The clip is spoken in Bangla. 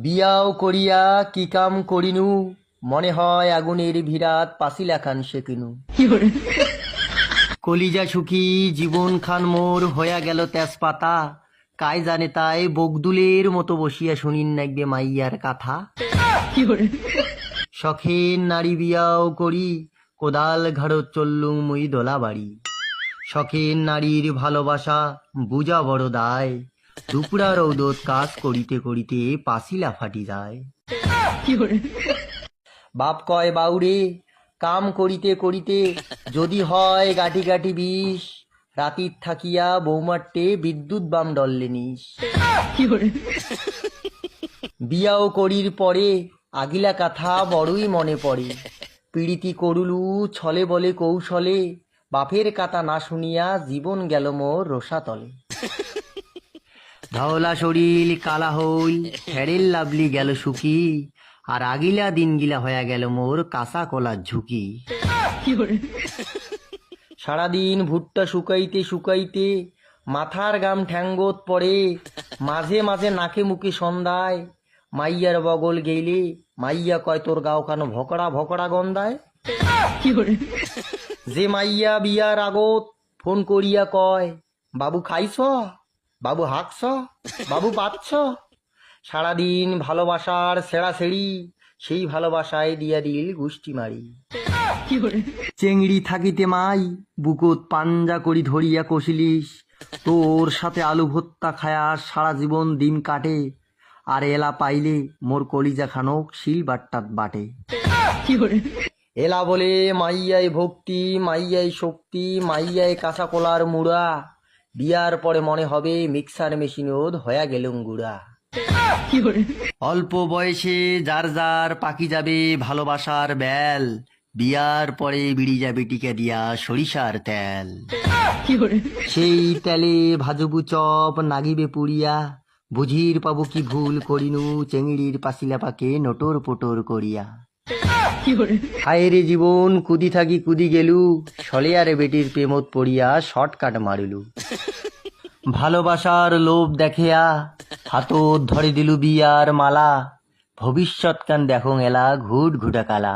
বিয়াও করিয়া কি কাম করিনু, মনে হয় আগুনের ভিড়াত পাছিলা খান শেকিনু। কলিজা সুখী জীবন খান মোর হইয়া গেল তেজপাতা, কাই জানে তাই বগদুলের মতো বসিয়া শুনিন নাইবে মাইয়ার কথা। শখের নারী বিয়াও করি, কোদাল ঘাড়ত চললুম মুই দোলা বাড়ি। শখের নারীর ভালোবাসা বুঝা বড় দায়, দুপুরা রৌদত কাজ করিতে করিতে পাছিলা ফাটি যায়। বাপ কয় বাউরে, কাম করিতে করিতে যদি হয় গাটি গাটি বিষ, রাতির থাকিয়া বৌমাট্টে বিদ্যুৎ বাম ডললে নিস। বিয়াও করির পরে আগিলা কথা বড়ই মনে পড়ে, পীড়িতি করুলু ছলে বলে কৌশলে, বাপের কথা না শুনিয়া জীবন গেল মোর রোষাতলে। ধওলা শরীর কালা হইল, ফেরেল লাভলি গেল সুখী, আর আগিলা দিনগিলা হয়ে গেল মোর কাঁচা কলার ঝুঁকি। সারাদিন ভুট্টা শুকাইতে শুকাইতে মাথার গাম ঠ্যাঙ্গত পড়ে, মাঝে মাঝে নাকে মুখে সন্ধ্যায় মাইয়ার বগল গেইলে মাইয়া কয় তোর গাও কানো ভকড়া ভকড়া গন্ধায়। যে মাইয়া বিয়ার আগত ফোন করিয়া কয় বাবু খাইছ, বাবু হাঁকছ, বাবু পাচ্ছ, সারাদিন ভালোবাসার সেড়া সেড়ি, সেই ভালোবাসায় দিয়া দিল গুষ্টি মারি। চেংড়ি থাকিতে মাই বুকত পাঞ্জা করি ধরিয়া কষিলিস, তোর সাথে আলু ভর্তা খায়া সারা জীবন দিন কাটে, আর এলা পাইলে মোর কলিজা খানক শিল বাট্টাত বাটে। এলা বলে মাইয়াই ভক্তি, মাইয়াই শক্তি, মাইয়াই কাঁচা কলার মুড়া, বিয়ার পরে মনে হবে মিক্সার মেশিনত হয়া গেলুম গুড়া। অল্প বয়সে যার যার পাকি যাবে ভালোবাসার বেল, বিয়ার পরে বিড়ি যাবে টিকা দিয়া সরিষার তেল। সেই তেলে ভাজবু চপ নাগিবে পুড়িয়া, বুঝির পাবো কি ভুল করিনু চেংড়ির পাছিলা পাকে নটোর পোটর করিয়া। হায় রে জীবন কুদি থাকি কুদি গেলু, সলে আরে বেটির প্রেমত পড়িয়া শর্টকাট মারিলু। ভালোবাসার লোভ দেখিয়া হাতত ধরে দিলু বিয়ার মালা, ভবিষ্যৎ কান দেখো এলা ঘুট ঘুটা কালা।